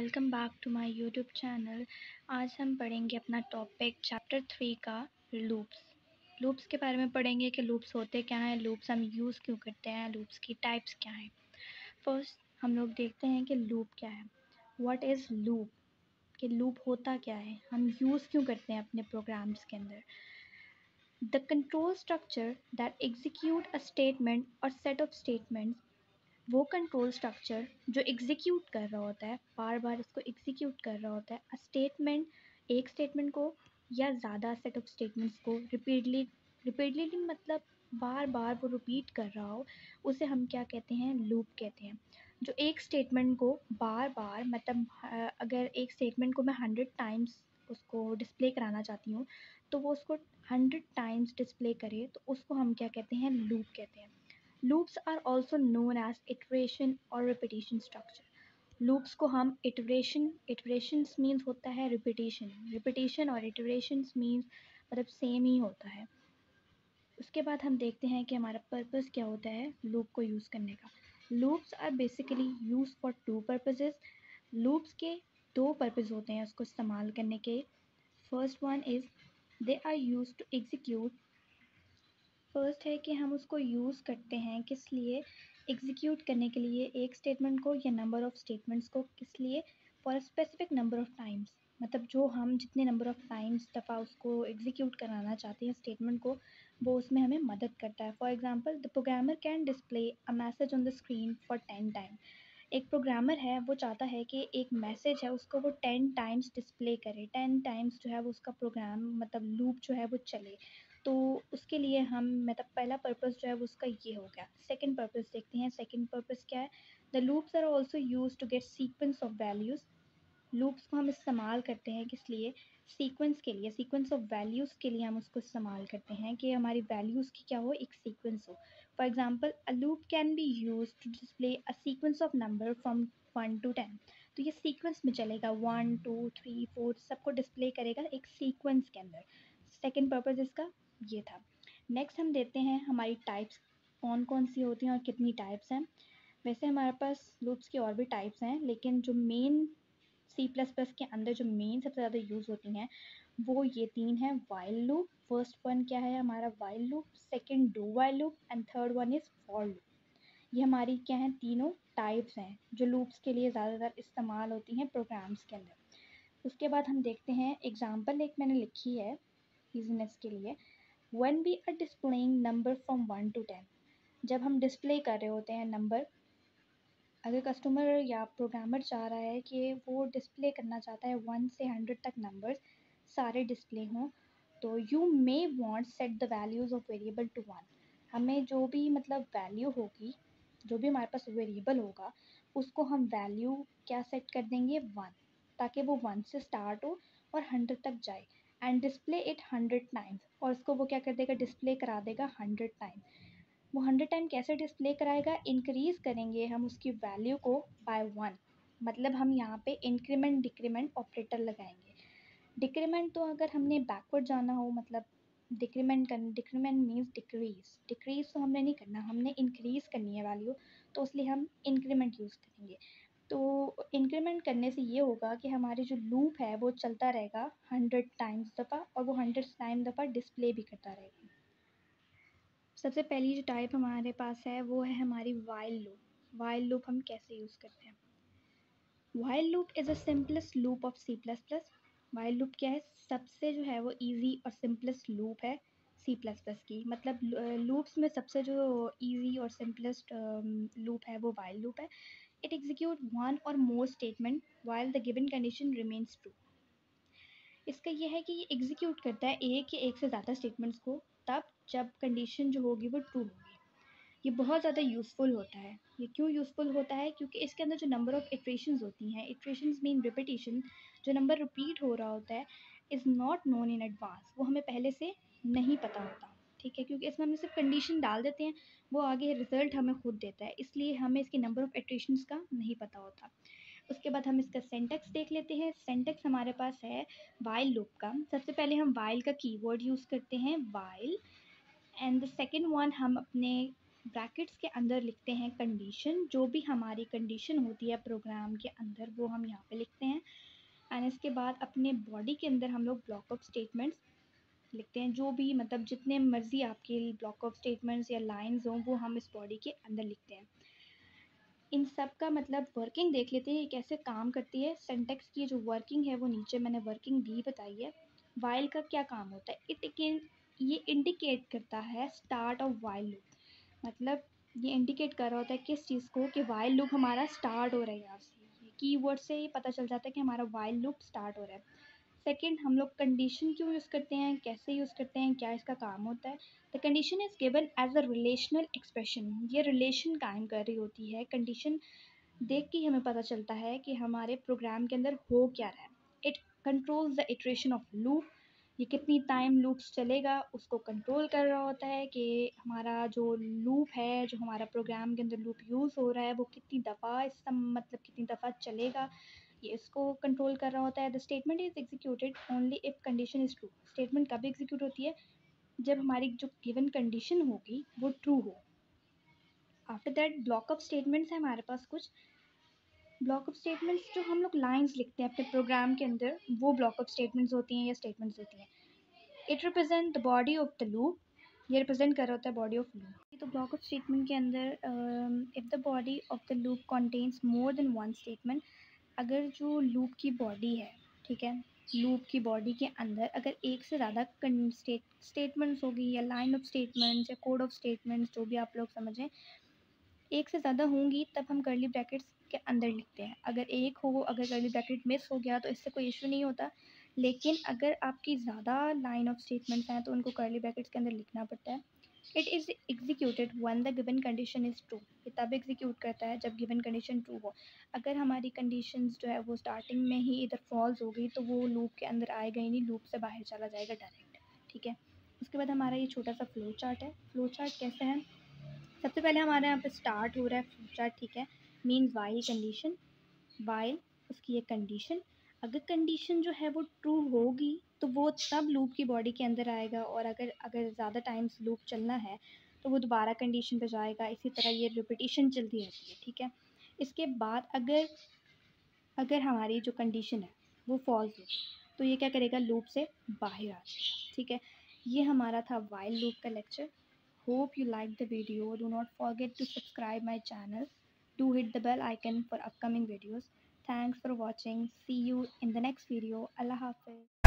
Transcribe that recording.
Welcome back to my YouTube channel. आज हम पढ़ेंगे अपना टॉपिक चैप्टर 3 का लूप्स। लूप्स के बारे में पढ़ेंगे कि लूप्स होते क्या हैं, लूप्स हम यूज़ क्यों करते हैं, लूप्स की टाइप्स क्या हैं। फर्स्ट हम लोग देखते हैं कि लूप क्या है। व्हाट इज़ लूप, कि लूप होता क्या है, हम यूज़ क्यों करते हैं अपने प्रोग्राम्स के अंदर। The control structure that execute a statement और सेट ऑफ स्टेटमेंट्स, वो कंट्रोल स्ट्रक्चर जो एग्जीक्यूट कर रहा होता है, बार बार उसको एग्जीक्यूट कर रहा होता है अ स्टेटमेंट, एक स्टेटमेंट को या ज़्यादा सेट ऑफ स्टेटमेंट्स को रिपीटली मतलब बार बार वो रिपीट कर रहा हो, उसे हम क्या कहते हैं, लूप कहते हैं। जो एक स्टेटमेंट को बार बार मतलब अगर एक स्टेटमेंट को मैं 100 टाइम्स उसको डिस्प्ले कराना चाहती हूँ, तो वो उसको 100 टाइम्स डिस्प्ले करे, तो उसको हम क्या कहते हैं, लूप कहते हैं। Loops are also known as iteration or repetition structure. Loops को हम iterations means होता है repetition और iterations means मतलब सेम ही होता है। उसके बाद हम देखते हैं कि हमारा पर्पस क्या होता है लूप को यूज़ करने का। Loops are basically use for two purposes. Loops के दो पर्पज़ होते हैं उसको इस्तेमाल करने के। First one is they are use to execute. First है कि हम उसको यूज़ करते हैं किस लिए, एग्जीक्यूट करने के लिए एक स्टेटमेंट को या नंबर ऑफ़ स्टेटमेंट्स को, किस लिए, for a specific number of times, मतलब जो हम जितने नंबर ऑफ़ टाइम्स दफ़ा उसको एग्जीक्यूट कराना चाहते हैं स्टेटमेंट को, वो उसमें हमें मदद करता है। For example the programmer can display a message on the screen for 10 time. एक प्रोग्रामर है वो चाहता है कि एक मैसेज है उसको वो 10 टाइम्स डिस्प्ले करे, 10 टाइम्स जो है वो उसका प्रोग्राम मतलब लूप जो है वो चले। तो उसके लिए हम मतलब पहला पर्पस जो है वो उसका ये हो गया। सेकंड पर्पस देखते हैं, सेकंड पर्पस क्या है। The loops are also use to get sequence of values. Loops को हम इस्तेमाल करते हैं किस लिए, सीक्वेंस के लिए, सीक्वेंस ऑफ वैल्यूज़ के लिए हम उसको इस्तेमाल करते हैं कि हमारी वैल्यूज़ की क्या हो, एक सीक्वेंस हो। For example a loop can be use to display a sequence of number from 1 to 10। तो ये सीक्वेंस में चलेगा, 1 2 3 4 सबको डिस्प्ले करेगा एक सीक्वेंस के अंदर। सेकेंड पर्पज़ इसका ये था। नेक्स्ट हम देखते हैं हमारी टाइप्स कौन कौन सी होती हैं और कितनी टाइप्स हैं। वैसे हमारे पास लूप्स की और भी टाइप्स हैं, लेकिन जो मेन C++ के अंदर जो मेन सबसे ज़्यादा यूज़ होती हैं वो ये तीन हैं। वाइल लूप, फर्स्ट वन क्या है हमारा while loop, second do while loop and third one is for loop. ये हमारी क्या हैं, तीनों टाइप्स हैं जो लूप्स के लिए ज़्यादातर इस्तेमाल होती हैं प्रोग्राम्स के अंदर। उसके बाद हम देखते हैं एग्जाम्पल एक मैंने लिखी है ईजीनेस के लिए। When we are displaying number from 1 to 10, जब हम डिस्प्ले कर रहे होते हैं नंबर, अगर कस्टमर या प्रोग्रामर चाह रहा है कि वो डिस्प्ले करना चाहता है 1 से 100 तक नंबर्स सारे डिस्प्ले हों, तो you may want set the values of variable to 1। हमें जो भी मतलब वैल्यू होगी, जो भी हमारे पास वेरिएबल होगा, उसको हम वैल्यू क्या सेट कर देंगे, 1, ताकि वो 1 से स्टार्ट हो और 100 तक जाए। एंड डिस्प्ले इट 100 टाइम्स, और उसको वो क्या कर देगा, डिस्प्ले करा देगा 100 टाइम। वो 100 टाइम कैसे डिस्प्ले कराएगा, इंक्रीज़ करेंगे हम उसकी वैल्यू को बाय 1, मतलब हम यहाँ पे इंक्रीमेंट डिक्रीमेंट ऑपरेटर लगाएंगे। डिक्रीमेंट तो अगर हमने बैकवर्ड जाना हो, मतलब डिक्रीमेंट मीन्स डिक्रीज़ तो हमने नहीं करना, हमने इंक्रीज़ करनी है वैल्यू, तो इसलिए हम इंक्रीमेंट यूज़ करेंगे। तो इंक्रीमेंट करने से ये होगा कि हमारी जो लूप है वो चलता रहेगा 100 टाइम्स दफ़ा, और वो 100 टाइम दफ़ा डिस्प्ले भी करता रहेगा। सबसे पहली जो टाइप हमारे पास है वो है हमारी वाइल लूप। वाइल लूप हम कैसे यूज़ करते हैं, while loop is a simplest loop of C++। While loop क्या है, सबसे जो है वो इजी और सिंपलेस्ट लूप है C++ की, मतलब लूप्स में सबसे जो इजी और सिंपलेस्ट लूप है वो वाइल लूप है। It execute one or more statement while the given condition remains true. इसका ये है कि ये एग्जीक्यूट करता है एक या एक से ज़्यादा स्टेटमेंट्स को तब जब कंडीशन जो होगी वो ट्रू होगी। ये बहुत ज़्यादा यूज़फुल होता है। ये क्यों यूज़फुल होता है, क्योंकि इसके अंदर जो नंबर ऑफ़ इटरेशंस होती हैं, इटरेशंस मीन रिपीटिशन, जो नंबर रिपीट हो रहा होता है is not known in advance, वो हमें पहले से नहीं पता होता। ठीक है, क्योंकि इसमें हम सिर्फ कंडीशन डाल देते हैं, वो आगे रिजल्ट हमें खुद देता है, इसलिए हमें इसके नंबर ऑफ़ इटरेशंस का नहीं पता होता। उसके बाद हम इसका सिंटैक्स देख लेते हैं। सिंटैक्स हमारे पास है वाइल लूप का। सबसे पहले हम वाइल का कीवर्ड यूज़ करते हैं, while, and the second one हम अपने ब्रैकेट्स के अंदर लिखते हैं कंडीशन, जो भी हमारी कंडीशन होती है प्रोग्राम के अंदर वो हम यहाँ पे लिखते हैं। एंड इसके बाद अपने बॉडी के अंदर हम लोग ब्लॉक ऑफ स्टेटमेंट्स लिखते हैं, जो भी मतलब जितने मर्जी आपके ब्लॉक ऑफ स्टेटमेंट्स या लाइंस हों वो हम इस बॉडी के अंदर लिखते हैं। इन सब का मतलब वर्किंग देख लेते हैं ये कैसे काम करती है। सिंटैक्स की जो वर्किंग है वो नीचे मैंने वर्किंग भी बताई है। वाइल का क्या काम होता है, ये इंडिकेट करता है स्टार्ट ऑफ वाइल लूप, मतलब ये इंडिकेट कर रहा होता है किस चीज़ को कि वाइल लूप हमारा स्टार्ट हो रहा है। यहाँ से कीवर्ड से ही पता चल जाता है कि हमारा वाइल लूप स्टार्ट हो रहा है। सेकंड, हम लोग कंडीशन क्यों यूज़ करते हैं, कैसे यूज़ करते हैं, क्या इसका काम होता है। The condition is given as a relational expression, ये रिलेशन कायम कर रही होती है। कंडीशन देख के ही हमें पता चलता है कि हमारे प्रोग्राम के अंदर हो क्या रहा है। It controls the iteration of loop, ये कितनी टाइम लूप्स चलेगा उसको कंट्रोल कर रहा होता है कि हमारा जो लूप है, जो हमारा प्रोग्राम के अंदर लूप यूज़ हो रहा है वो कितनी दफ़ा, इसका मतलब कितनी दफ़ा चलेगा, ये इसको कंट्रोल कर रहा होता है। The statement is executed only if condition is true, statement कब एग्जीक्यूट होती है, जब हमारी जो गिवन कंडीशन होगी वो ट्रू हो। After that block of statements है हमारे पास कुछ। ब्लॉक ऑफ स्टेटमेंट्स जो हम लोग लाइंस लिखते हैं अपने प्रोग्राम के अंदर, वो ब्लॉक ऑफ स्टेटमेंट्स होती हैं या स्टेटमेंट्स होती हैं। It represent the body of the loop, ये रिप्रेजेंट कर रहा होता है बॉडी ऑफ लूप। तो ब्लॉक ऑफ स्टेटमेंट के अंदर if the body of the loop contains more than one statement, अगर जो लूप की बॉडी है, ठीक है, लूप की बॉडी के अंदर अगर एक से ज़्यादा स्टेटमेंट्स होगी या लाइन ऑफ स्टेटमेंट्स या कोड ऑफ स्टेटमेंट्स, जो भी आप लोग समझें, एक से ज़्यादा होंगी तब हम कर्ली ब्रैकेट्स के अंदर लिखते हैं। अगर एक हो, अगर कर्ली ब्रैकेट मिस हो गया तो इससे कोई इशू नहीं होता, लेकिन अगर आपकी ज़्यादा लाइन ऑफ स्टेटमेंट्स हैं तो उनको कर्ली ब्रैकेट्स के अंदर लिखना पड़ता है। It is executed when the given condition is true, ये तब एग्जीक्यूट करता है जब गिवन कंडीशन ट्रू हो। अगर हमारी कंडीशंस जो है वो स्टार्टिंग में ही इधर फॉल्स हो गई तो वो लूप के अंदर आएगा ही नहीं, लूप से बाहर चला जाएगा डायरेक्ट, ठीक है। उसके बाद हमारा ये छोटा सा फ्लो चार्ट है। फ्लो चार्ट कैसे है, सबसे पहले हमारे यहाँ पे स्टार्ट हो रहा है फ्लो चार्ट, ठीक है, मीन्स वाइल कंडीशन, वाइल उसकी एक कंडीशन, अगर कंडीशन जो है वो ट्रू होगी तो वो तब लूप की बॉडी के अंदर आएगा, और अगर अगर ज़्यादा टाइम्स लूप चलना है तो वो दोबारा कंडीशन पे जाएगा। इसी तरह ये रिपीटिशन चलती रहती है, ठीक है। इसके बाद अगर अगर हमारी जो कंडीशन है वो फॉल्स हो तो ये क्या करेगा, लूप से बाहर आ जाएगा, ठीक है। ये हमारा था वाइल लूप का lecture. Hope you liked the video. Do not forget to subscribe my channel. Do hit the bell icon for upcoming videos. Thanks for watching. See you in the next video. Allah Hafiz.